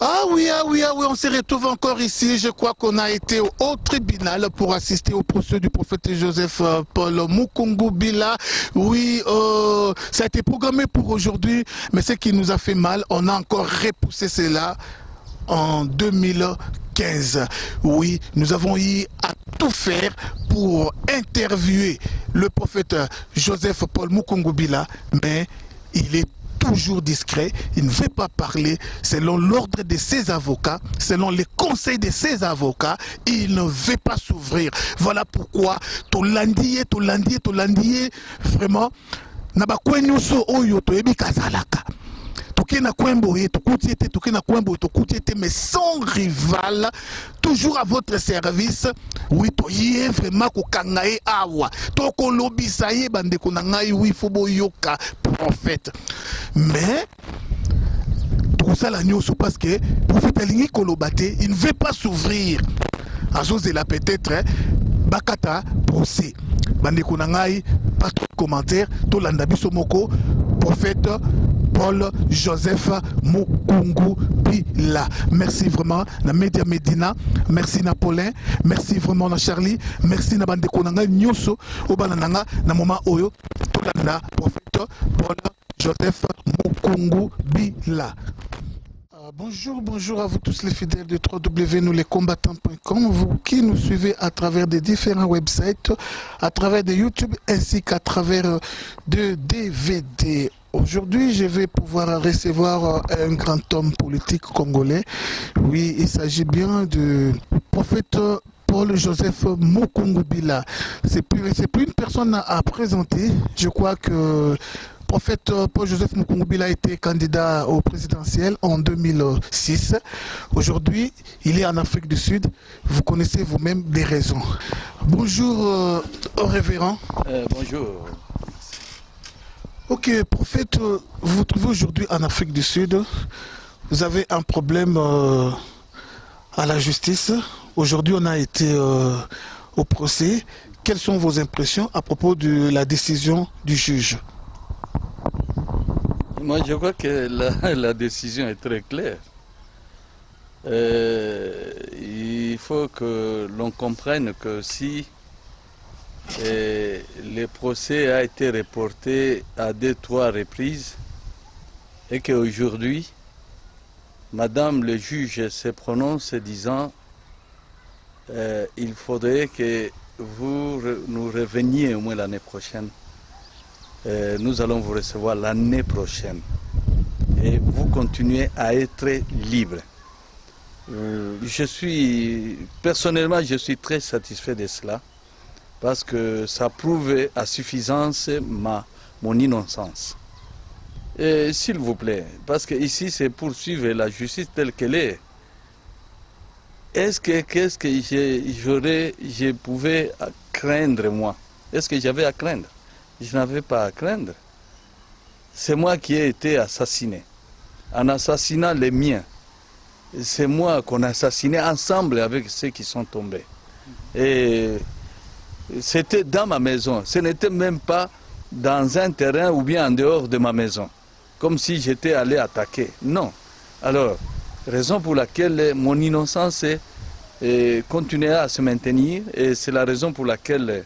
Ah oui, on se retrouve encore ici. Je crois qu'on a été au tribunal pour assister au procès du prophète Joseph Paul Mukungu Bila. Oui, ça a été programmé pour aujourd'hui, mais ce qui nous a fait mal, on a encore repoussé cela en 2015. Oui, nous avons eu à tout faire pour interviewer le prophète Joseph Paul Mukungu Bila, mais il est toujours discret, il ne veut pas parler selon l'ordre de ses avocats, selon les conseils de ses avocats, il ne veut pas s'ouvrir. Voilà pourquoi Tolandier, vraiment, Nabakwenyoso Oyo Toyebi Kazalaka. Mais sans rival, toujours à votre service. Oui, toye vraiment kokangae awa. Toko lobi saye bande konangai oui fobo yoka prophète. Mais tout ça la nyoso parce que prophète alingi kolobate, il ne veut pas s'ouvrir. Azozela peut-être bakata procès. Bande konangai pas trop de commentaires. To landa biso moko prophète Paul Joseph Mukungu Bila. Merci vraiment na Media Medina, merci Napoléon, merci vraiment na Charlie, merci na bande konanga nyoso obananga na moment oyo tolanda prophète Paul Joseph Mukungu Bila. Bonjour à vous tous les fidèles de www.nouslescombattants.com, vous qui nous suivez à travers des différents websites, à travers de YouTube ainsi qu'à travers de DVD. Aujourd'hui, je vais pouvoir recevoir un grand homme politique congolais. Oui, il s'agit bien du prophète Paul Joseph Mukungu Bila. C'est plus une personne à présenter. Je crois que prophète Paul Joseph Mukungu Bila a été candidat au présidentiel en 2006. Aujourd'hui, il est en Afrique du Sud. Vous connaissez vous-même les raisons. Bonjour au révérend. Bonjour. Ok, prophète, vous vous trouvez aujourd'hui en Afrique du Sud. Vous avez un problème à la justice. Aujourd'hui, on a été au procès. Quelles sont vos impressions à propos de la décision du juge? Moi, je crois que la décision est très claire. Il faut que l'on comprenne que si le procès a été reporté à 2-3 reprises et qu'aujourd'hui, Madame le juge se prononce disant il faudrait que vous nous reveniez au moins l'année prochaine. Nous allons vous recevoir l'année prochaine et vous continuez à être libre. Personnellement, je suis très satisfait de cela parce que ça prouve à suffisance mon innocence. Et s'il vous plaît, parce que ici c'est poursuivre la justice telle qu'elle est. Qu'est-ce que je pouvais craindre moi? Est-ce que j'avais à craindre? Je n'avais pas à craindre. C'est moi qui ai été assassiné. En assassinant les miens. C'est moi qu'on a assassiné ensemble avec ceux qui sont tombés. Et c'était dans ma maison. Ce n'était même pas dans un terrain ou bien en dehors de ma maison. Comme si j'étais allé attaquer. Non. Alors, raison pour laquelle mon innocence continuera à se maintenir. Et c'est la raison pour laquelle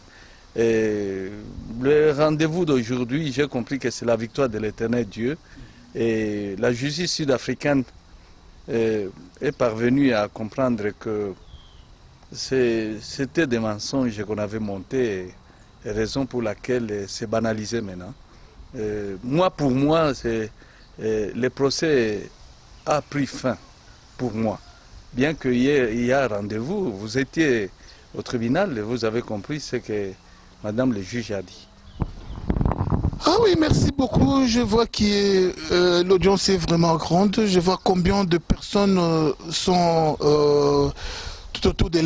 le rendez-vous d'aujourd'hui, j'ai compris que c'est la victoire de l'éternel Dieu. Et la justice sud-africaine est parvenue à comprendre que c'était des mensonges qu'on avait montés, et raison pour laquelle c'est banalisé maintenant. Pour moi, le procès a pris fin pour moi. Bien qu'il y ait un rendez-vous, vous étiez au tribunal et vous avez compris ce que Madame le juge a dit. Ah oui, merci beaucoup. Je vois que l'audience est vraiment grande. Je vois combien de personnes sont tout autour de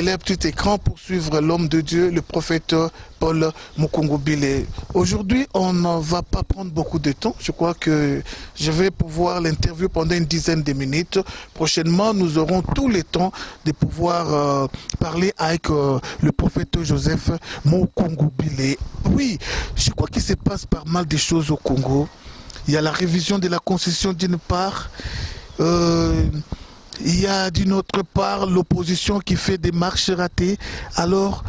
leur petit écran pour suivre l'homme de Dieu, le prophète Paul Mukungu Bila. Aujourd'hui, on ne va pas prendre beaucoup de temps. Je crois que je vais pouvoir l'interviewer pendant une dizaine de minutes. Prochainement, nous aurons tout le temps de pouvoir parler avec le prophète Joseph Mukungu Bila. Oui, je crois qu'il se passe pas mal de choses au Congo. Il y a la révision de la Constitution d'une part. il y a d'une autre part l'opposition qui fait des marches ratées. Alors,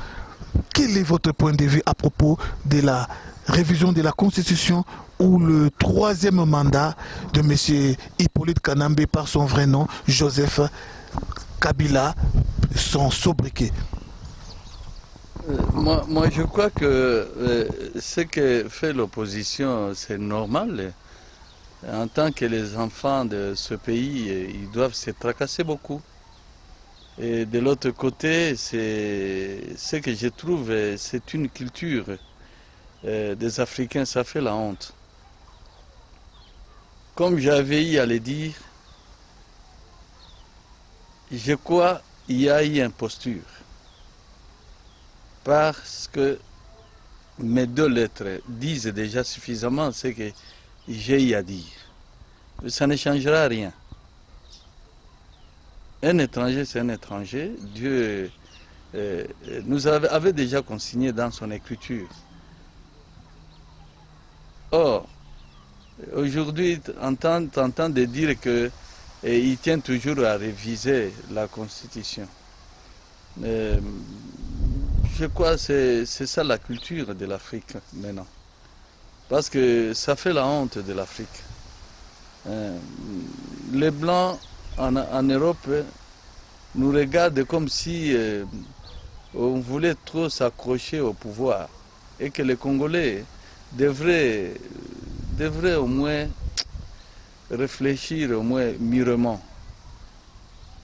quel est votre point de vue à propos de la révision de la Constitution ou le troisième mandat de M. Hippolyte Kanambe par son vrai nom, Joseph Kabila, son sobriquet? Moi, je crois que ce que fait l'opposition, c'est normal. En tant que les enfants de ce pays, ils doivent se tracasser beaucoup. Et de l'autre côté, c'est ce que je trouve, c'est une culture des Africains, ça fait la honte. Comme j'avais eu à le dire, je crois qu'il y a eu une posture. Parce que mes deux lettres disent déjà suffisamment ce que j'ai eu à dire. Ça ne changera rien. Un étranger, c'est un étranger. Dieu nous avait déjà consigné dans son écriture. Or, aujourd'hui, t'entends de dire qu'il tient toujours à réviser la Constitution. Je crois que c'est ça la culture de l'Afrique maintenant. Parce que ça fait la honte de l'Afrique. Les Blancs en Europe nous regardent comme si on voulait trop s'accrocher au pouvoir et que les Congolais devraient au moins réfléchir au moins mûrement.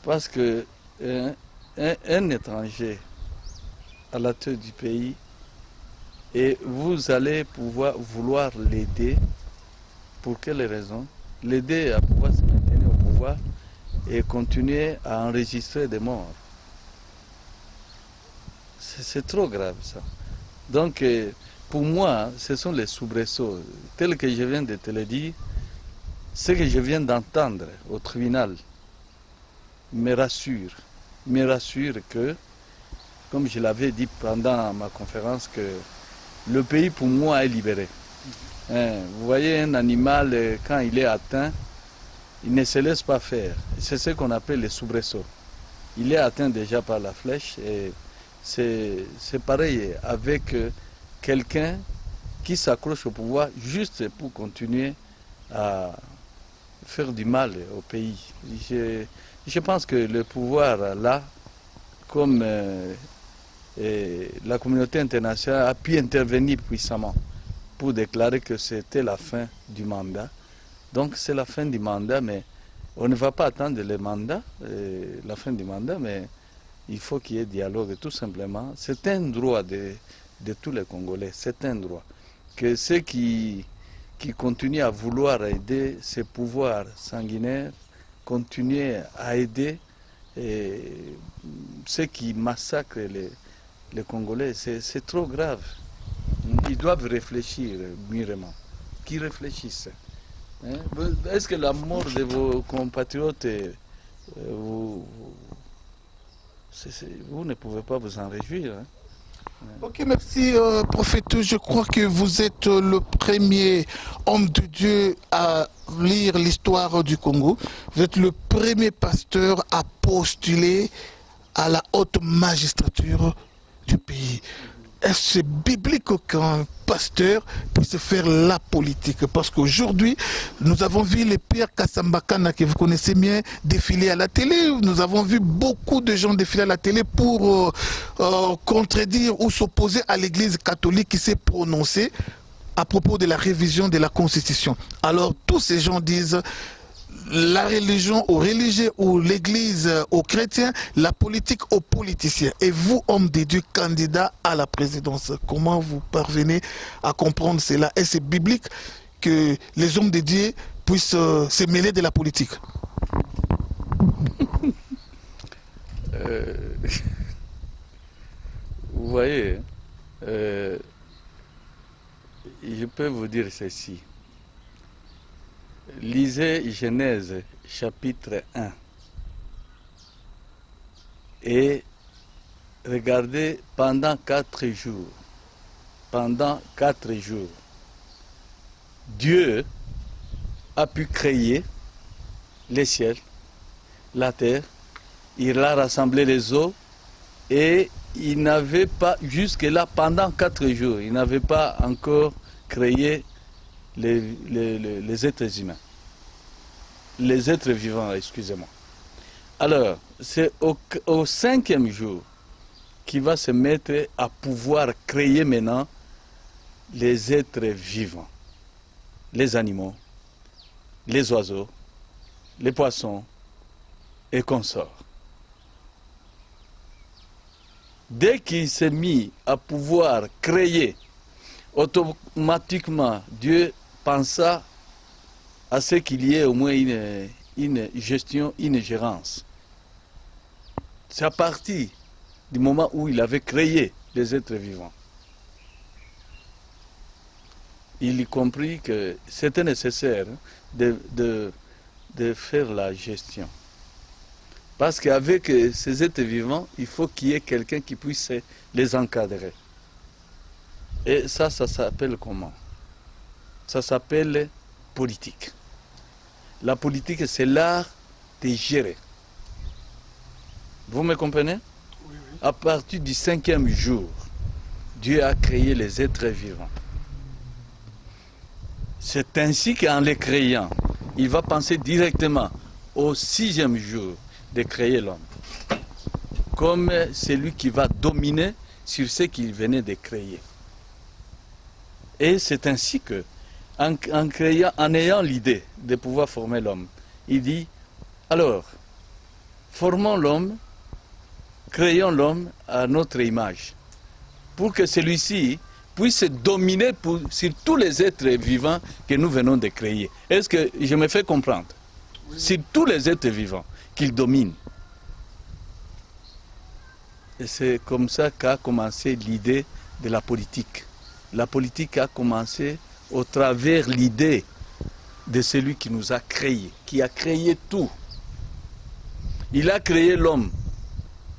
Parce que un étranger à la tête du pays, et vous allez vouloir l'aider. Pour quelles raisons? L'aider à pouvoir se maintenir au pouvoir et continuer à enregistrer des morts. C'est trop grave ça. Donc pour moi, ce sont les soubresauts. Tel que je viens de te le dire, ce que je viens d'entendre au tribunal me rassure que, comme je l'avais dit pendant ma conférence, que le pays pour moi est libéré. Vous voyez un animal, quand il est atteint, il ne se laisse pas faire. C'est ce qu'on appelle les soubresauts. Il est atteint déjà par la flèche et c'est pareil avec quelqu'un qui s'accroche au pouvoir juste pour continuer à faire du mal au pays. Je pense que le pouvoir là, comme la communauté internationale a pu intervenir puissamment pour déclarer que c'était la fin du mandat. Donc c'est la fin du mandat, mais on ne va pas attendre le mandat, la fin du mandat, mais il faut qu'il y ait dialogue tout simplement. C'est un droit de tous les Congolais, c'est un droit. Que ceux qui continuent à vouloir aider ces pouvoirs sanguinaires, continuer à aider ceux qui massacrent les Congolais, c'est trop grave. Ils doivent réfléchir mûrement. Qu'ils réfléchissent. Est-ce que la mort de vos compatriotes, vous ne pouvez pas vous en réjouir? Ok, merci prophète. Je crois que vous êtes le premier homme de Dieu à lire l'histoire du Congo. Vous êtes le premier pasteur à postuler à la haute magistrature du pays. Est-ce biblique qu'un pasteur puisse faire la politique? Parce qu'aujourd'hui, nous avons vu les Pierre Kassambakana, que vous connaissez bien, défiler à la télé. Nous avons vu beaucoup de gens défiler à la télé pour contredire ou s'opposer à l'Église catholique qui s'est prononcée à propos de la révision de la Constitution. Alors, tous ces gens disent la religion aux religieux, ou l'église aux chrétiens, la politique aux politiciens. Et vous, homme de Dieu, candidat à la présidence, comment vous parvenez à comprendre cela? Et c'est biblique que les hommes de Dieu puissent se mêler de la politique? Vous voyez, je peux vous dire ceci. Lisez Genèse chapitre 1 et regardez pendant 4 jours. Pendant 4 jours, Dieu a pu créer les ciels, la terre, il a rassemblé les eaux et il n'avait pas, jusque-là, pendant 4 jours, il n'avait pas encore créé les êtres humains. Les êtres vivants, excusez-moi. Alors, c'est au 5e jour qu'il va se mettre à pouvoir créer maintenant les êtres vivants, les animaux, les oiseaux, les poissons et consorts. Dès qu'il s'est mis à pouvoir créer, automatiquement, Dieu pensa à ce qu'il y ait au moins une gestion, une gérance. C'est à partir du moment où il avait créé les êtres vivants. Il comprit que c'était nécessaire de faire la gestion. Parce qu'avec ces êtres vivants, il faut qu'il y ait quelqu'un qui puisse les encadrer. Et ça s'appelle comment? Ça s'appelle politique. La politique, c'est l'art de gérer. Vous me comprenez? Oui, oui. À partir du 5e jour, Dieu a créé les êtres vivants. C'est ainsi qu'en les créant, il va penser directement au 6e jour de créer l'homme, comme celui qui va dominer sur ce qu'il venait de créer. Et c'est ainsi que, en ayant l'idée de pouvoir former l'homme, il dit, alors, formons l'homme, créons l'homme à notre image, pour que celui-ci puisse dominer sur tous les êtres vivants que nous venons de créer. Est-ce que je me fais comprendre? Oui. Sur tous les êtres vivants qu'il domine. Et c'est comme ça qu'a commencé l'idée de la politique. La politique a commencé au travers l'idée de celui qui nous a créés, qui a créé tout. Il a créé l'homme,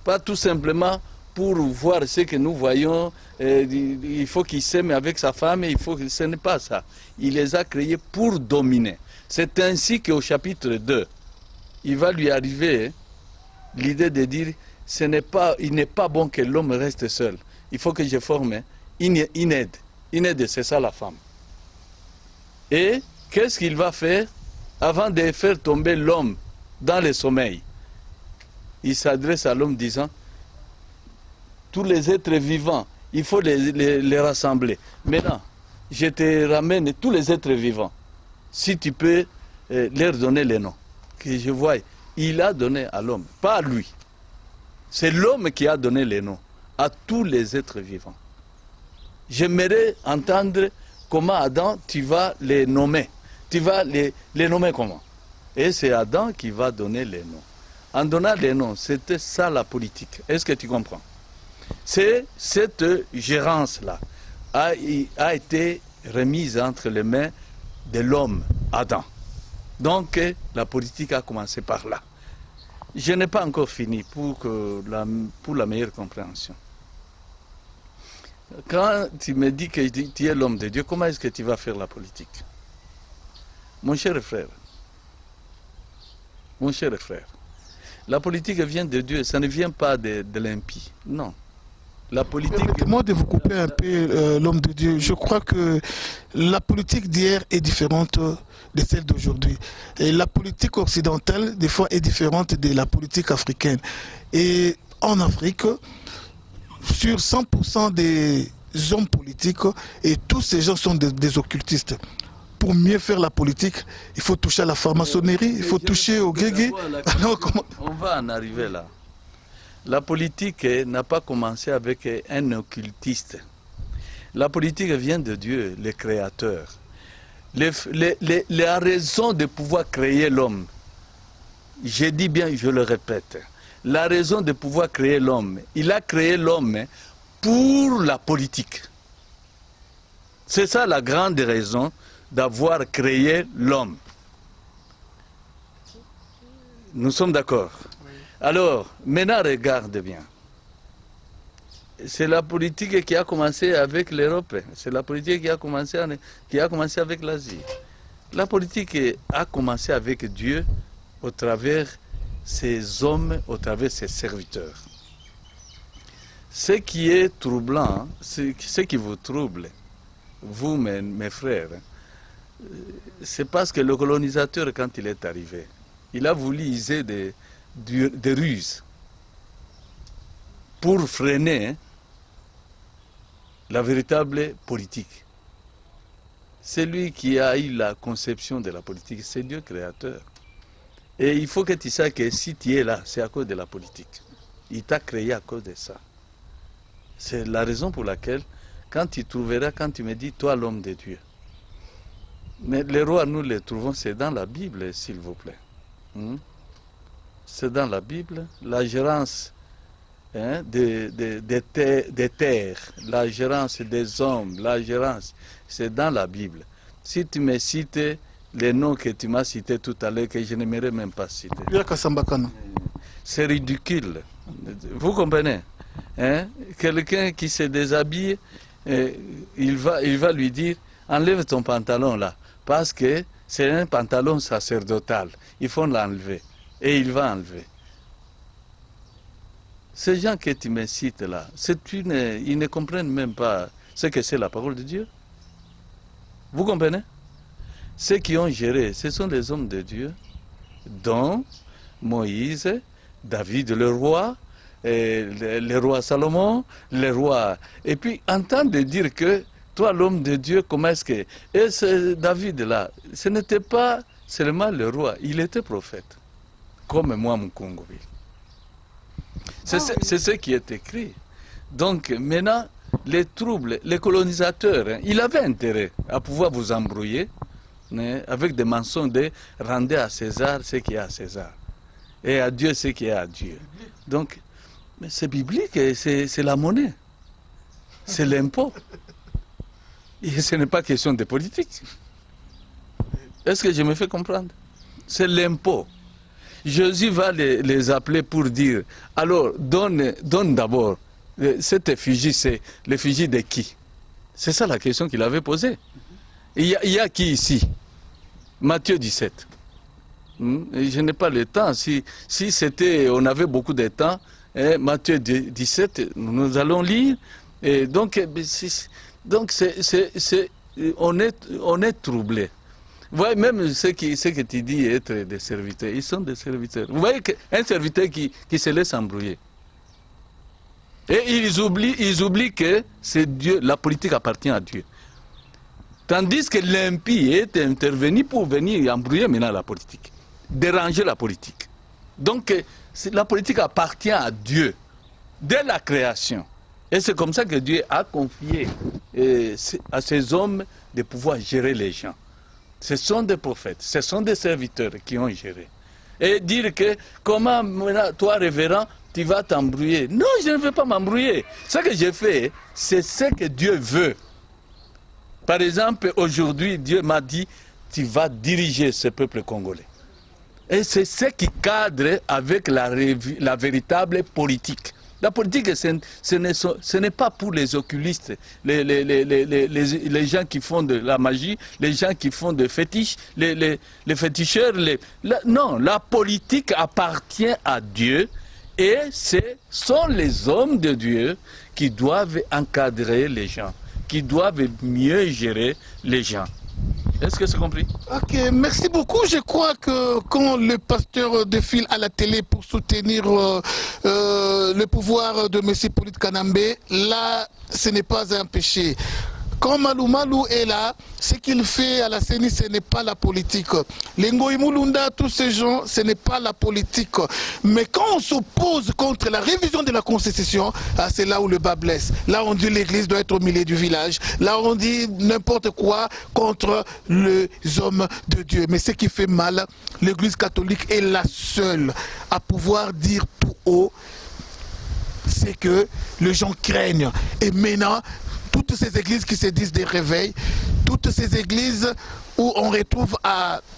pas tout simplement pour voir ce que nous voyons, il faut qu'il s'aime avec sa femme, ce n'est pas ça. Il les a créés pour dominer. C'est ainsi qu'au chapitre 2, il va lui arriver l'idée de dire, il n'est pas bon que l'homme reste seul. Il faut que je forme une aide. Une aide, c'est ça la femme. Et qu'est-ce qu'il va faire avant de faire tomber l'homme dans le sommeil? Il s'adresse à l'homme disant, tous les êtres vivants, il faut les rassembler. Maintenant, je te ramène tous les êtres vivants. Si tu peux leur donner les noms. Que je vois, il a donné à l'homme, pas à lui. C'est l'homme qui a donné les noms à tous les êtres vivants. J'aimerais entendre comment Adam, tu vas les nommer. Tu vas les nommer comment? Et c'est Adam qui va donner les noms. En donnant les noms, c'était ça la politique. Est-ce que tu comprends? C'est cette gérance-là a été remise entre les mains de l'homme, Adam. Donc la politique a commencé par là. Je n'ai pas encore fini pour la meilleure compréhension. Quand tu me dis que tu es l'homme de Dieu, comment est-ce que tu vas faire la politique? Mon cher frère, la politique vient de Dieu, ça ne vient pas de l'impie, non. La politique... Permettez-moi de vous couper un peu, l'homme de Dieu. Je crois que la politique d'hier est différente de celle d'aujourd'hui. Et la politique occidentale, des fois, est différente de la politique africaine. Et en Afrique, sur 100% des hommes politiques, et tous ces gens sont des occultistes. Pour mieux faire la politique, il faut toucher à la franc-maçonnerie, il faut toucher au guégué. On va en arriver là. La politique n'a pas commencé avec un occultiste. La politique vient de Dieu, le Créateur. La raison de pouvoir créer l'homme, je dis bien, je le répète, la raison de pouvoir créer l'homme, il a créé l'homme pour la politique. C'est ça la grande raison d'avoir créé l'homme. Nous sommes d'accord? Alors, maintenant regarde bien. C'est la politique qui a commencé avec l'Europe. C'est la politique qui a commencé avec l'Asie. La politique a commencé avec Dieu au travers ses hommes, au travers ses serviteurs. Ce qui est troublant, ce qui vous trouble, vous, mes frères, c'est parce que le colonisateur, quand il est arrivé, il a voulu user des ruses pour freiner la véritable politique. C'est lui qui a eu la conception de la politique, c'est Dieu créateur. Et il faut que tu saches que si tu es là, c'est à cause de la politique. Il t'a créé à cause de ça. C'est la raison pour laquelle, quand tu trouveras, quand tu me dis, toi l'homme de Dieu. Mais les rois, nous les trouvons, c'est dans la Bible, s'il vous plaît. C'est dans la Bible, la gérance des terres, la gérance des hommes, la gérance, c'est dans la Bible. Si tu me cites les noms que tu m'as cités tout à l'heure, que je n'aimerais même pas citer. C'est ridicule. Vous comprenez? Quelqu'un qui se déshabille, il va lui dire, enlève ton pantalon là, parce que c'est un pantalon sacerdotal, il faut l'enlever. Et il va enlever. Ces gens que tu me cites là, ils ne comprennent même pas ce que c'est la parole de Dieu. Vous comprenez? Ceux qui ont géré, ce sont les hommes de Dieu, dont Moïse, David le roi, le roi Salomon, le roi. Et puis, entendre dire que toi, l'homme de Dieu, comment est-ce que... Et ce David-là, ce n'était pas seulement le roi, il était prophète. Comme moi, mon Congo. C'est ce qui est écrit. Donc, maintenant, les troubles, les colonisateurs, il avait intérêt à pouvoir vous embrouiller avec des mensonges de rendez à César ce qui est à César et à Dieu ce qui est à Dieu. Donc, c'est biblique, c'est la monnaie, c'est l'impôt. Et ce n'est pas question de politique. Est-ce que je me fais comprendre? C'est l'impôt. Jésus va les appeler pour dire, alors donne d'abord, cette effigie, c'est l'effigie de qui? C'est ça la question qu'il avait posée. Il y a qui ici? Matthieu 17. Je n'ai pas le temps. Si on avait beaucoup de temps, Matthieu 17, nous allons lire. Et donc on est troublé. Vous voyez, même ce que tu dis être des serviteurs, ils sont des serviteurs. Vous voyez qu'un serviteur qui se laisse embrouiller. Et ils oublient que c'est Dieu, la politique appartient à Dieu. Tandis que l'impie est intervenu pour venir embrouiller maintenant la politique, déranger la politique. Donc la politique appartient à Dieu, dès la création. Et c'est comme ça que Dieu a confié à ses hommes de pouvoir gérer les gens. Ce sont des prophètes, ce sont des serviteurs qui ont géré. Et dire que, comment, toi, révérend, tu vas t'embrouiller. Non, je ne veux pas m'embrouiller. Ce que j'ai fait, c'est ce que Dieu veut. Par exemple, aujourd'hui, Dieu m'a dit, tu vas diriger ce peuple congolais. Et c'est ce qui cadre avec la véritable politique. La politique, ce n'est pas pour les occultistes, les gens qui font de la magie, les gens qui font de fétiches, les féticheurs. Non, la politique appartient à Dieu et ce sont les hommes de Dieu qui doivent encadrer les gens, qui doivent mieux gérer les gens. Est-ce que c'est compris? Ok, merci beaucoup. Je crois que quand le pasteur défile à la télé pour soutenir le pouvoir de M. Hippolyte Kanambe, là, ce n'est pas un péché. Quand Malou Malou est là, ce qu'il fait à la CENI, ce n'est pas la politique. Les Ngoï Moulunda, tous ces gens, ce n'est pas la politique. Mais quand on s'oppose contre la révision de la Constitution, c'est là où le bas blesse. Là, on dit l'église doit être au milieu du village. Là, on dit n'importe quoi contre les hommes de Dieu. Mais ce qui fait mal, l'église catholique est la seule à pouvoir dire tout haut, c'est que les gens craignent. Et maintenant, toutes ces églises qui se disent des réveils, toutes ces églises où on retrouve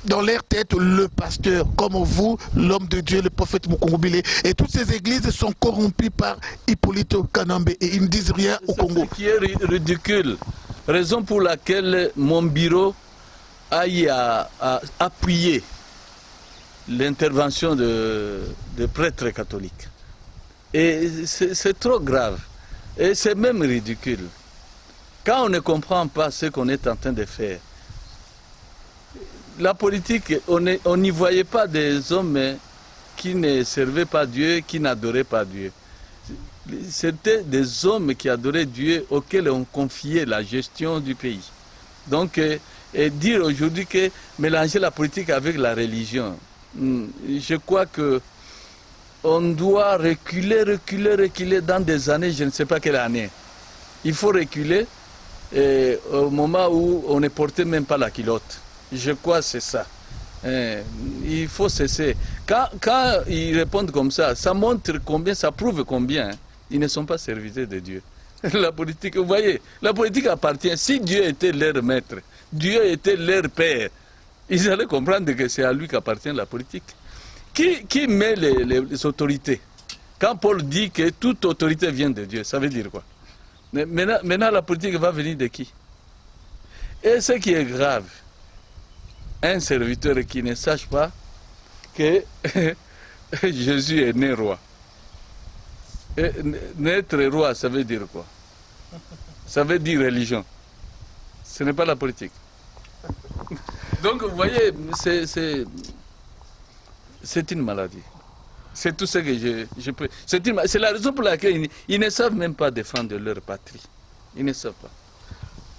dans leur tête le pasteur, comme vous, l'homme de Dieu, le prophète Mukongobile, et toutes ces églises sont corrompues par Hippolyte Kanambe et ils ne disent rien au Congo. Ce qui est ridicule, raison pour laquelle mon bureau a appuyer l'intervention de prêtres catholiques. Et c'est trop grave. Et c'est même ridicule. Quand on ne comprend pas ce qu'on est en train de faire, la politique, on n'y voyait pas des hommes qui ne servaient pas Dieu, qui n'adoraient pas Dieu. C'était des hommes qui adoraient Dieu, auxquels on confiait la gestion du pays. Donc, et dire aujourd'hui que mélanger la politique avec la religion, je crois que on doit reculer dans des années, je ne sais pas quelle année. Il faut reculer au moment où on ne portait même pas la culotte. Je crois que c'est ça. Il faut cesser. Quand ils répondent comme ça montre combien, ça prouve combien ils ne sont pas serviteurs de Dieu. La politique, vous voyez, la politique appartient. Si Dieu était leur maître, Dieu était leur père, ils allaient comprendre que c'est à lui qu'appartient la politique. Qui met les autorités? Quand Paul dit que toute autorité vient de Dieu, ça veut dire quoi? Maintenant, la politique va venir de qui? Et ce qui est grave, un serviteur qui ne sache pas que Jésus est né roi. Et naître roi, ça veut dire quoi? Ça veut dire religion. Ce n'est pas la politique. Donc, vous voyez, c'est une maladie. C'est tout ce que je peux... C'est la raison pour laquelle ils ne savent même pas défendre leur patrie. Ils ne savent pas.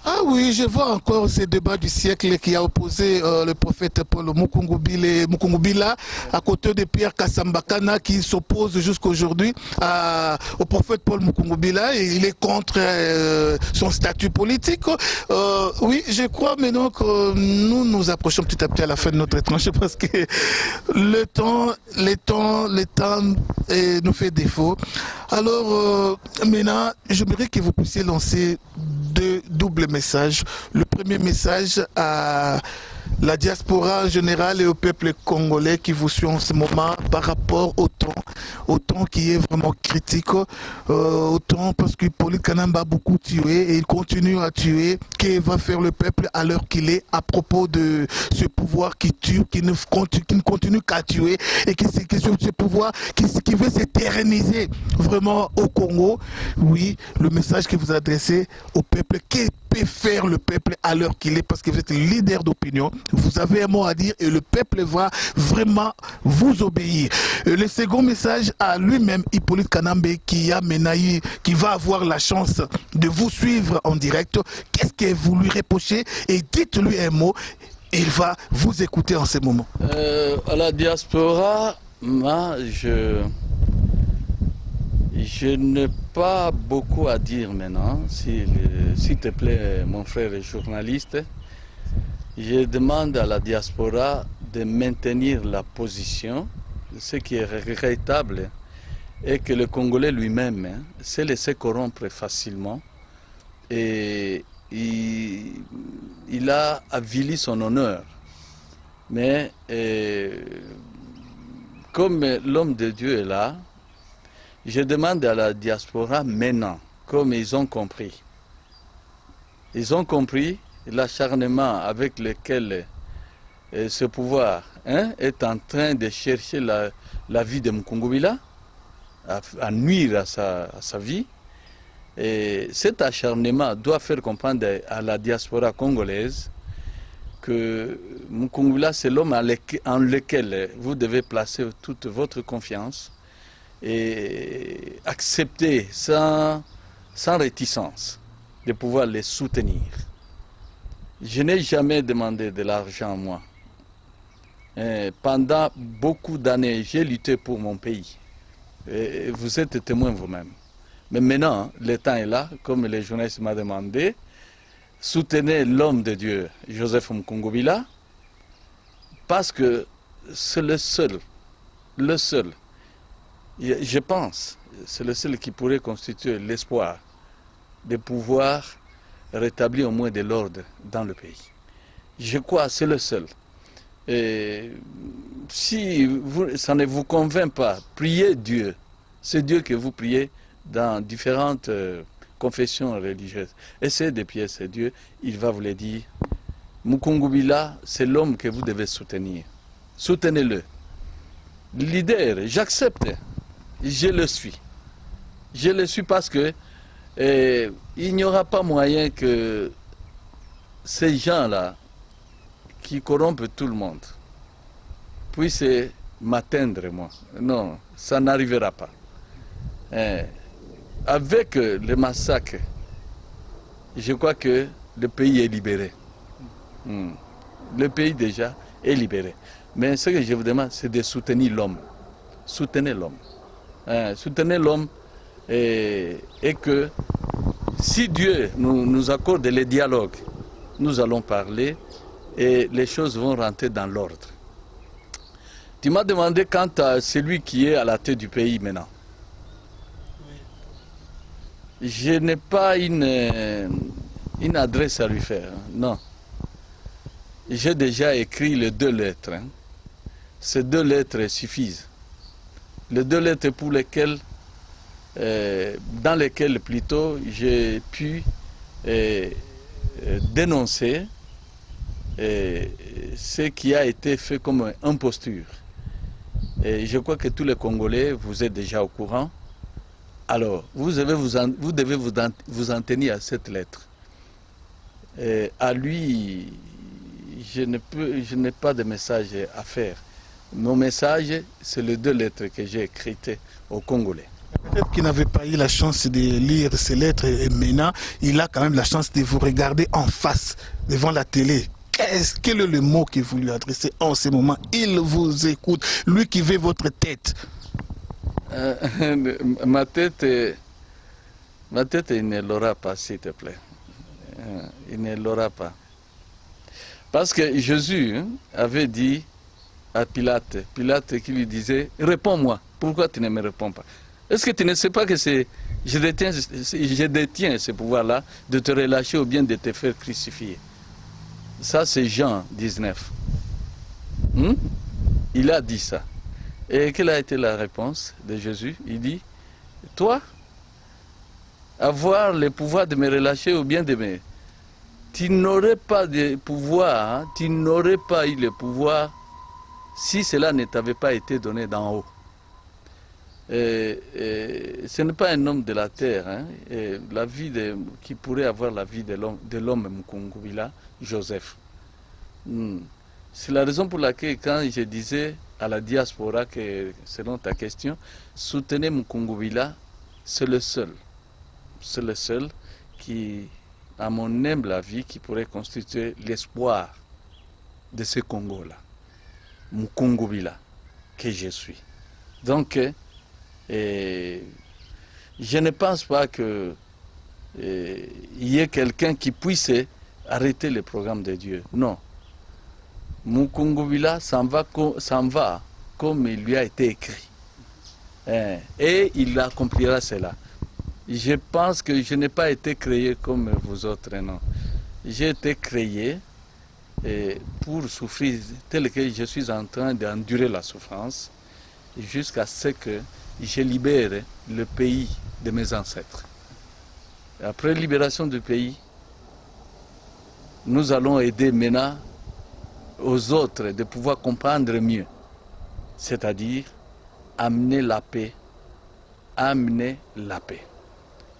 Ah oui, je vois encore ce débat du siècle qui a opposé le prophète Paul Mukungubila à côté de Pierre Kassambakana qui s'oppose jusqu'aujourd'hui au prophète Paul Mukungubila et il est contre son statut politique. Oui, je crois maintenant que nous nous approchons petit à petit à la fin de notre tranchée parce que le temps nous fait défaut. Alors maintenant, j'aimerais que vous puissiez lancer deux doubles messages. Le premier message à la diaspora en général et au peuple congolais qui vous suit en ce moment par rapport au temps qui est vraiment critique, au temps parce que Hippolyte Kanamba a beaucoup tué et il continue à tuer. Que va faire le peuple à l'heure qu'il est à propos de ce pouvoir qui tue, qui ne continue qu'à tuer et que ce pouvoir qui veut s'éterniser vraiment au Congo? Oui, le message que vous adressez au peuple, que peut faire le peuple à l'heure qu'il est, parce que vous êtes leader d'opinion, vous avez un mot à dire et le peuple va vraiment vous obéir. Le second message à lui-même, Hippolyte Kanambe, qui va avoir la chance de vous suivre en direct, qu'est-ce que vous lui reprochez et dites-lui un mot, il va vous écouter en ce moment. À la diaspora, moi, je n'ai pas beaucoup à dire maintenant, s'il te plaît, mon frère journaliste. Je demande à la diaspora de maintenir la position. Ce qui est regrettable est que le Congolais lui-même s'est laissé corrompre facilement et il a avili son honneur. Mais comme l'homme de Dieu est là, je demande à la diaspora maintenant, comme ils ont compris l'acharnement avec lequel ce pouvoir est en train de chercher la vie de Mukungubila, à nuire à sa vie. Et cet acharnement doit faire comprendre à la diaspora congolaise que Mukungubila, c'est l'homme en lequel vous devez placer toute votre confiance et accepter sans réticence de pouvoir les soutenir. Je n'ai jamais demandé de l'argent, moi. Pendant beaucoup d'années, j'ai lutté pour mon pays. Et vous êtes témoin vous-même. Mais maintenant, le temps est là, comme les journalistes m'ont demandé. Soutenez l'homme de Dieu, Joseph Mukungubila, parce que c'est le seul, je pense, c'est le seul qui pourrait constituer l'espoir de pouvoir rétablir au moins de l'ordre dans le pays. Je crois que c'est le seul. Et si ça ne vous convainc pas, priez Dieu. C'est Dieu que vous priez dans différentes confessions religieuses. Essayez de prier ce Dieu, il va vous le dire. Mukungubila, c'est l'homme que vous devez soutenir. Soutenez-le. leader, j'accepte. Je le suis. Je le suis parce que il n'y aura pas moyen que ces gens-là qui corrompent tout le monde puissent m'atteindre, moi. Non, ça n'arrivera pas. Avec le massacre, je crois que le pays est libéré. Le pays déjà est libéré. Mais ce que je vous demande, c'est de soutenir l'homme. Soutenez l'homme. Soutenez l'homme et que si Dieu nous accorde les dialogues, nous allons parler et les choses vont rentrer dans l'ordre. Tu m'as demandé quant à celui qui est à la tête du pays maintenant. Je n'ai pas une adresse à lui faire, non. J'ai déjà écrit les 2 lettres. Ces 2 lettres suffisent. Les 2 lettres pour lesquelles, dans lesquelles plutôt j'ai pu dénoncer ce qui a été fait comme imposture. Et je crois que tous les Congolais, vous êtes déjà au courant. Alors, vous devez vous en tenir à cette lettre. Et à lui, je n'ai pas de message à faire. Mon message, c'est les 2 lettres que j'ai écrites aux Congolais. Peut-être qu'il n'avait pas eu la chance de lire ces lettres et maintenant, il a quand même la chance de vous regarder en face, devant la télé. Quel est le mot que vous lui adressez en ce moment? Il vous écoute, lui qui veut votre tête. Ma tête, il ne l'aura pas, s'il te plaît. Il ne l'aura pas. Parce que Jésus avait dit à Pilate qui lui disait, réponds-moi, pourquoi tu ne me réponds pas? Est-ce que tu ne sais pas que je détiens ce pouvoir-là de te relâcher ou bien de te faire crucifier? Ça, c'est Jean 19. Il a dit ça. Et quelle a été la réponse de Jésus? Il dit, toi, avoir le pouvoir de me relâcher ou bien de me... Tu n'aurais pas de pouvoir, tu n'aurais pas eu le pouvoir si cela ne t'avait pas été donné d'en haut. Ce n'est pas un homme de la terre, la vie qui pourrait avoir la vie de l'homme Mukungubila, Joseph. C'est la raison pour laquelle quand je disais à la diaspora que, selon ta question, soutenez Mukungubila, c'est le seul qui, à mon humble avis, qui pourrait constituer l'espoir de ce Congo-là, Mukungubila, que je suis. Donc, je ne pense pas qu'il y ait quelqu'un qui puisse arrêter le programme de Dieu. Non. Mukungubila s'en va comme il lui a été écrit. Et il accomplira cela. Je pense que je n'ai pas été créé comme vous autres, non. J'ai été créé pour souffrir tel que je suis en train d'endurer la souffrance jusqu'à ce que je libère le pays de mes ancêtres. Après libération du pays, nous allons aider maintenant aux autres de pouvoir comprendre mieux, c'est-à-dire amener la paix,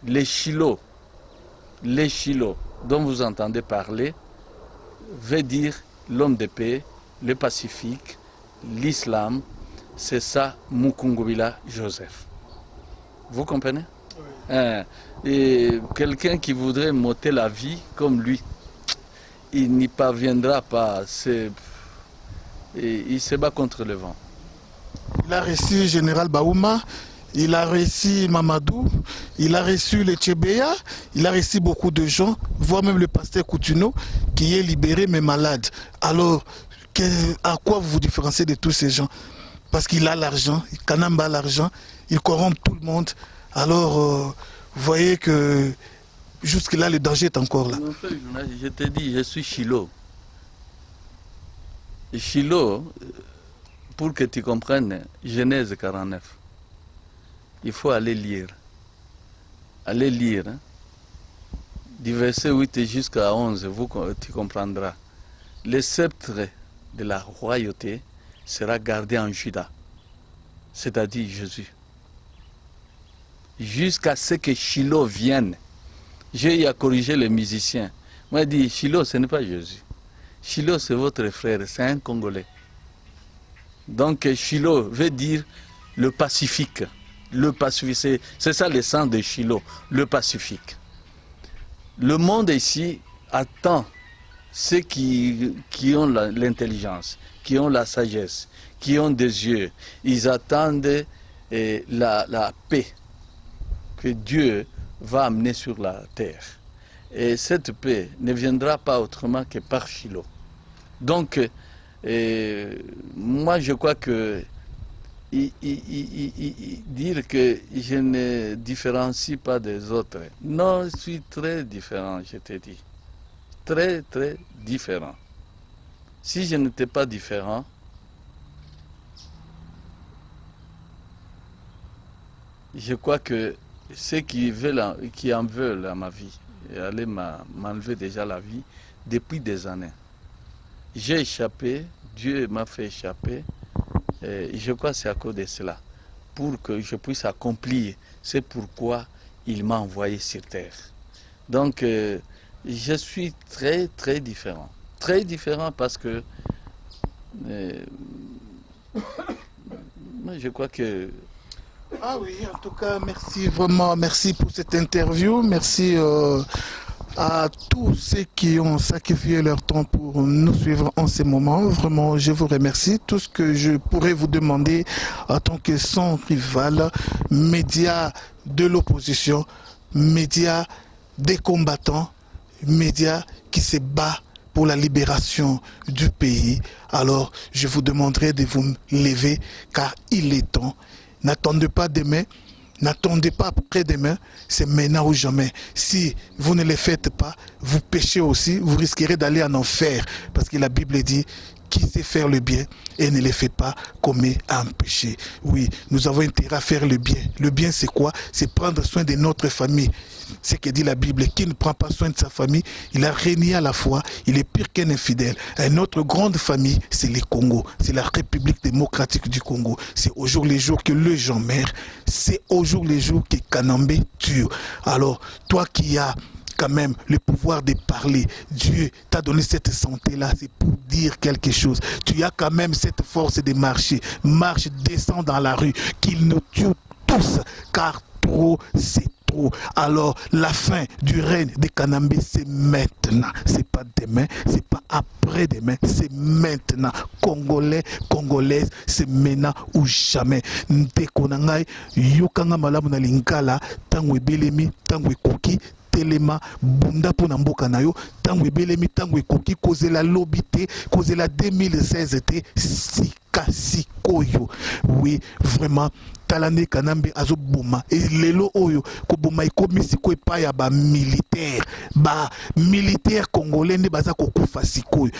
Les Shiloh dont vous entendez parler veut dire l'homme de paix, le Pacifique, l'islam. C'est ça, Mukungubila Joseph. Vous comprenez? Oui. Et quelqu'un qui voudrait m'ôter la vie comme lui, il n'y parviendra pas. Il se bat contre le vent. Il a reçu le général Baouma, il a reçu Mamadou, il a reçu le Tchébeya, il a reçu beaucoup de gens, voire même le pasteur Coutuno, qui est libéré mais malade. Alors, à quoi vous vous différenciez de tous ces gens? Parce qu'il a l'argent, Kanamba a l'argent, il corrompt tout le monde. Alors, vous voyez que jusque-là, le danger est encore là. Je te dis, je suis Shiloh. Shiloh, pour que tu comprennes, Genèse 49. Il faut aller lire. Allez lire. Du verset 8 jusqu'à 11, tu comprendras. Le sceptre de la royauté sera gardé en Juda. c'est-à-dire Jésus. Jusqu'à ce que Shiloh vienne. J'ai eu à corriger les musiciens. Moi, j'ai dit, Shiloh, ce n'est pas Jésus. Shiloh, c'est votre frère, c'est un Congolais. Donc, Shiloh veut dire le Pacifique. Le Pacifique, c'est ça le sens de Shiloh, le Pacifique. Le monde ici attend ceux qui ont l'intelligence, qui ont la sagesse, qui ont des yeux. Ils attendent la paix que Dieu va amener sur la terre. Et cette paix ne viendra pas autrement que par Shiloh. Donc, moi je crois que dire que je ne différencie pas des autres. Non, je suis très différent, je te dis. Très, très différent. Si je n'étais pas différent, je crois que ceux qui en veulent à ma vie, allaient m'enlever déjà la vie depuis des années. J'ai échappé, Dieu m'a fait échapper. Et je crois que c'est à cause de cela, pour que je puisse accomplir. C'est pourquoi il m'a envoyé sur terre. Donc, je suis très, très différent. Très différent parce que je crois que... Ah oui, en tout cas, merci vraiment, merci pour cette interview. Merci à tous ceux qui ont sacrifié leur temps pour nous suivre en ces moments. Vraiment, je vous remercie. Tout ce que je pourrais vous demander en tant que sans rival, médias de l'opposition, médias des combattants, médias qui se battent pour la libération du pays. Alors, je vous demanderai de vous lever car il est temps. N'attendez pas demain. N'attendez pas après-demain, c'est maintenant ou jamais. Si vous ne le faites pas, vous péchez aussi, vous risquerez d'aller en enfer. Parce que la Bible dit, qui sait faire le bien et ne le fait pas, commet un péché. Oui, nous avons intérêt à faire le bien. Le bien c'est quoi? C'est prendre soin de notre famille. C'est ce que dit la Bible. Qui ne prend pas soin de sa famille, il a régné à la fois, il est pire qu'un infidèle. Et notre grande famille, c'est le Congo. C'est la République démocratique du Congo. C'est au jour le jour que le Jean meurt. C'est au jour le jour que Kanambé tue. Alors, toi qui as quand même le pouvoir de parler, Dieu t'a donné cette santé-là, c'est pour dire quelque chose. Tu as quand même cette force de marcher. Marche, descends dans la rue, qu'ils nous tuent tous, car trop, c'est trop. Alors, la fin du règne de Kanambé, c'est maintenant. C'est pas demain, c'est pas après-demain, c'est maintenant. Congolais, Congolaises, c'est maintenant ou jamais. Ntekonangai, yokanga malamu na lingala, tango ebelemi, tango ekoki, telema bunda pona mboka na yo tango ebelemi tango ekoki kozela lobi te kozela 2016 te sika sikoyo. Oui, vraiment talane Kanambe azoboma et lelo oyo koboma ikomi siko epai ya ba militaire congolais nde baza kokufa sikoyo.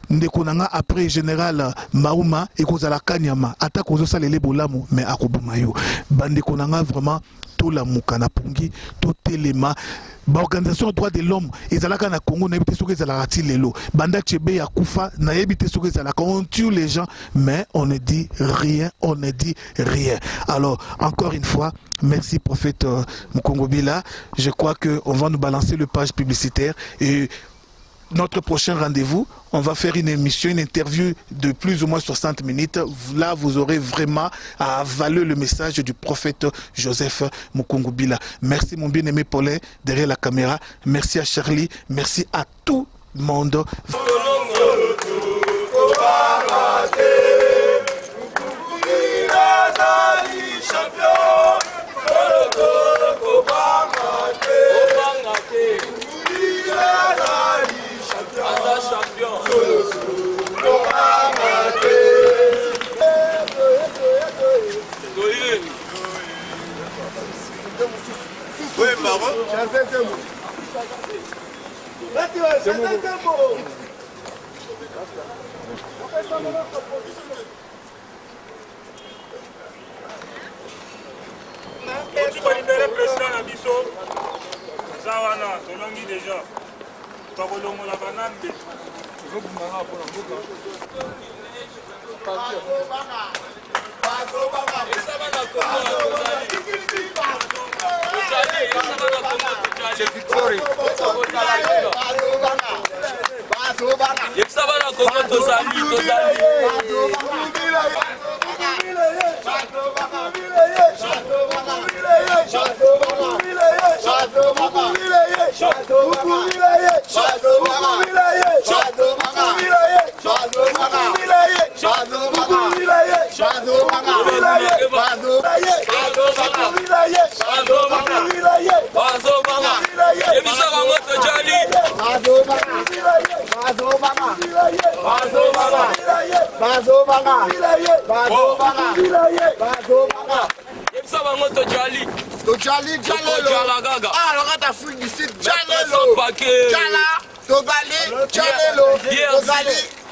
Ndeko nanga après général Mauma ekozala kanyama ata kozosalele bolamu mais akoboma yo. Bandeko nanga vraiment tola mukana pungi to telema ba organisation droit de l'homme ezalaka na Congo na ebite soki ezalaka ti lelo banda chebe ya kufa na ebite soki ezalaka on tue les gens mais on ne dit rien, on ne dit rien. Alors encore une fois merci prophète Mukongo Bila. Je crois que on va nous balancer le page publicitaire et notre prochain rendez-vous, on va faire une émission, une interview de plus ou moins 60 minutes. Là, vous aurez vraiment à avaler le message du prophète Joseph Mukongo Bila. Merci mon bien-aimé Paulin derrière la caméra. Merci à Charlie. Merci à tout le monde. Oui, Maro. Tu vas libérer le président Nabiso. Zawana, Tolongi déjà. Togolongo la banane. Il faut que vous m'en C'est Victory.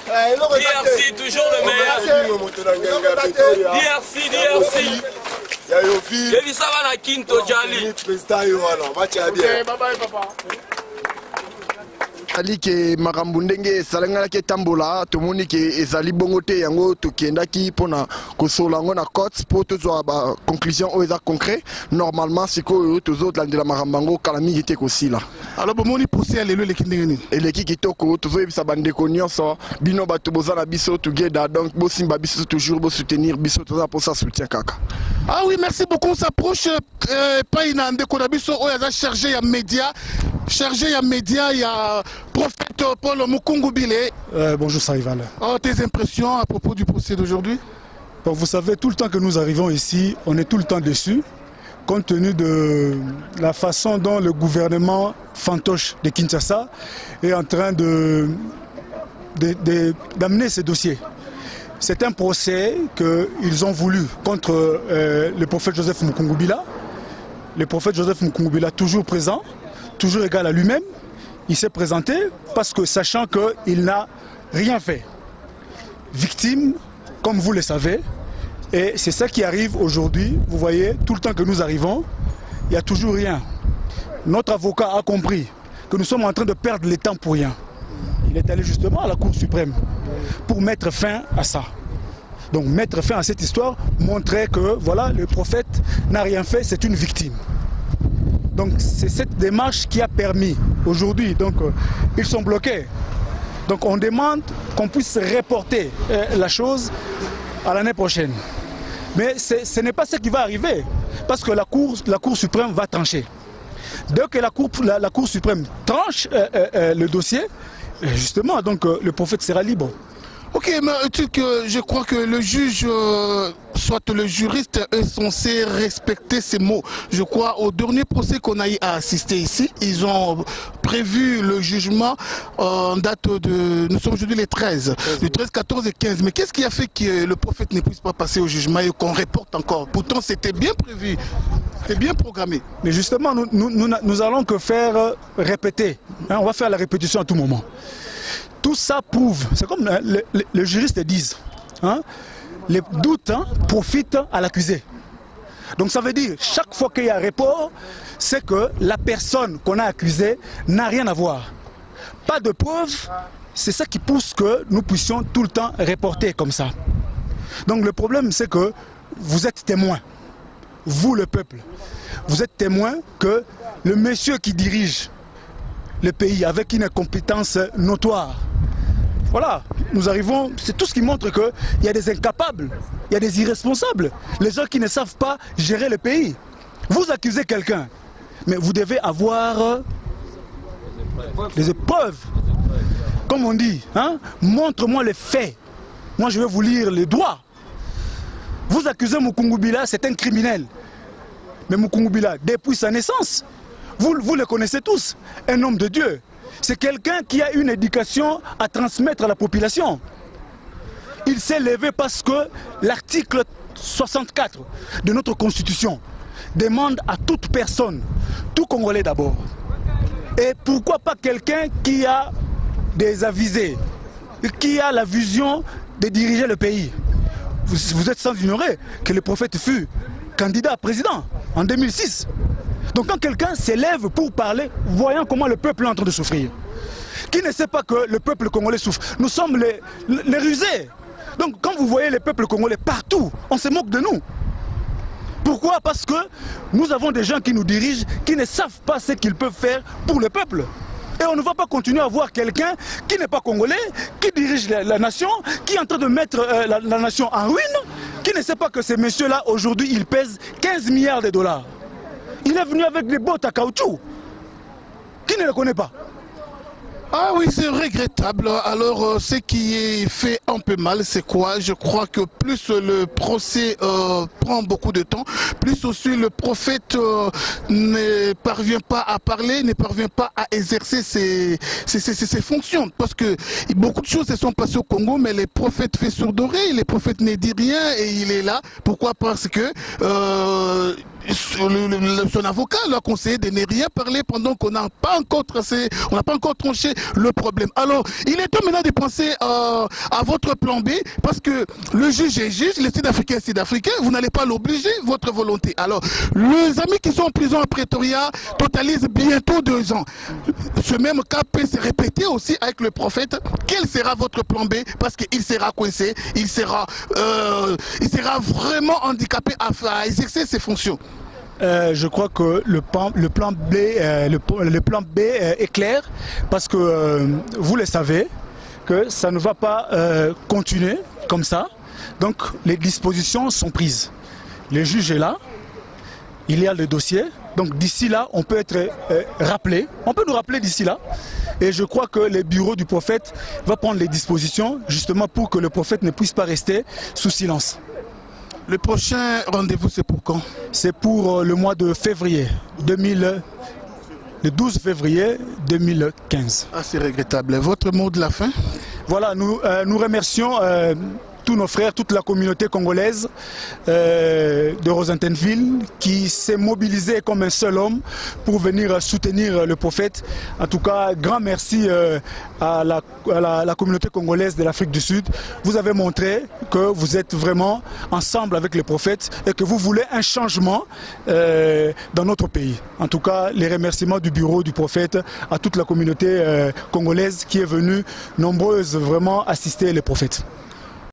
DRC, toujours le meilleur. DRC. Yebisa wana Kinto Jali. Ali ke makambo ndenge salanga ke tambola tomoni ke ezali bongo te yango tokendaki pona kosola ngo na cote pour tozwa ba conclusion o eza concret normalement siko tozolandela makambo ngo kala mingi te kosila. Alors bomoni procès lelo le kindengeni eleki kitoko tozoyebisa bandeko nyonso bino bato boza na biso together donc bosimba biso toujours bo soutenir biso toza pour ça soutien kaka. Ah oui, merci beaucoup. On s'approche pas ina ndeko na biso o yaza chargé ya média. Chargé ya média, il y a prophète Paul Mukungubile. Bonjour Sarival. Oh, tes impressions à propos du procès d'aujourd'hui? Bon, vous savez, tout le temps que nous arrivons ici, on est tout le temps déçus, compte tenu de la façon dont le gouvernement fantoche de Kinshasa est en train d'amener ces dossiers. C'est un procès qu'ils ont voulu contre le prophète Joseph Mukungubila. Le prophète Joseph Mukungubila, toujours présent, toujours égal à lui-même, il s'est présenté parce que sachant qu'il n'a rien fait. Victime, comme vous le savez, et c'est ça qui arrive aujourd'hui. Vous voyez, tout le temps que nous arrivons, il n'y a toujours rien. Notre avocat a compris que nous sommes en train de perdre le temps pour rien. Il est allé justement à la Cour suprême pour mettre fin à ça. Donc mettre fin à cette histoire, montrer que voilà, le prophète n'a rien fait, c'est une victime. Donc c'est cette démarche qui a permis aujourd'hui, donc ils sont bloqués. Donc on demande qu'on puisse reporter la chose à l'année prochaine. Mais ce n'est pas ce qui va arriver, parce que la Cour suprême va trancher. Dès que la Cour suprême tranche le dossier, justement, donc le prophète sera libre. Ok, mais je crois que le juge, soit le juriste, est censé respecter ces mots. Je crois au dernier procès qu'on a eu à assister ici, ils ont prévu le jugement en date de... Nous sommes aujourd'hui les 13, le 13, 14 et 15. Mais qu'est-ce qui a fait que le prophète ne puisse pas passer au jugement et qu'on reporte encore? Pourtant, c'était bien prévu, c'était bien programmé. Mais justement, nous allons que faire répéter. Hein, on va faire la répétition à tout moment. Tout ça prouve, c'est comme les juristes disent, hein, les doutes profitent à l'accusé. Donc ça veut dire, chaque fois qu'il y a un report, c'est que la personne qu'on a accusée n'a rien à voir. Pas de preuves, c'est ça qui pousse que nous puissions tout le temps reporter comme ça. Donc le problème, c'est que vous êtes témoin, vous le peuple, vous êtes témoin que le monsieur qui dirige le pays avec une incompétence notoire, voilà, nous arrivons, c'est tout ce qui montre qu'il y a des incapables, il y a des irresponsables, les gens qui ne savent pas gérer le pays. Vous accusez quelqu'un, mais vous devez avoir des épreuves. Comme on dit, hein, montre-moi les faits. Moi je vais vous lire les droits. Vous accusez Mukungubila, c'est un criminel. Mais Mukungubila, depuis sa naissance, vous le connaissez tous, un homme de Dieu. C'est quelqu'un qui a une éducation à transmettre à la population. Il s'est levé parce que l'article 64 de notre Constitution demande à toute personne, tout Congolais d'abord. Et pourquoi pas quelqu'un qui a des avisés, qui a la vision de diriger le pays. Vous êtes sans ignorer que le prophète fut candidat à président en 2006. Donc quand quelqu'un s'élève pour parler, voyant comment le peuple est en train de souffrir, qui ne sait pas que le peuple congolais souffre, nous sommes les rusés. Donc quand vous voyez les peuples congolais partout, on se moque de nous. Pourquoi? Parce que nous avons des gens qui nous dirigent, qui ne savent pas ce qu'ils peuvent faire pour le peuple. Et on ne va pas continuer à voir quelqu'un qui n'est pas congolais, qui dirige la nation, qui est en train de mettre la nation en ruine, qui ne sait pas que ces messieurs-là, aujourd'hui, ils pèsent 15 milliards de dollars. Il est venu avec des bottes à caoutchouc. Qui ne le connaît pas? Ah oui, c'est regrettable. Alors, ce qui est fait un peu mal, c'est quoi? Je crois que plus le procès prend beaucoup de temps, plus aussi le prophète ne parvient pas à parler, ne parvient pas à exercer ses fonctions. Parce que beaucoup de choses se sont passées au Congo, mais le prophète fait sourd d'oreille, le prophète ne dit rien et il est là. Pourquoi? Parce que son avocat lui a conseillé de ne rien parler pendant qu'on n'a pas encore tracé, on n'a pas encore tranché le problème. Alors, il est temps maintenant de penser à votre plan B, parce que le juge est juge, le Sud-Africain est Sud-Africain, vous n'allez pas l'obliger, votre volonté. Alors, les amis qui sont en prison à Pretoria totalisent bientôt 2 ans. Ce même cas peut se répéter aussi avec le prophète. Quel sera votre plan B? Parce qu'il sera coincé, il sera vraiment handicapé à exercer ses fonctions. Je crois que le plan B est clair, parce que vous le savez que ça ne va pas continuer comme ça. Donc les dispositions sont prises. Le juge est là, il y a le dossier. Donc d'ici là, on peut être rappelé. On peut nous rappeler d'ici là. Et je crois que le bureau du prophète va prendre les dispositions justement pour que le prophète ne puisse pas rester sous silence. Le prochain rendez-vous, c'est pour quand? C'est pour le mois de février, le 12 février 2015. Ah, c'est regrettable. Votre mot de la fin? Voilà, nous remercions tous nos frères, toute la communauté congolaise de Rosentenville qui s'est mobilisée comme un seul homme pour venir soutenir le prophète. En tout cas, grand merci à la communauté congolaise de l'Afrique du Sud. Vous avez montré que vous êtes vraiment ensemble avec le prophète et que vous voulez un changement dans notre pays. En tout cas, les remerciements du bureau du prophète à toute la communauté congolaise qui est venue nombreuse vraiment assister le prophète.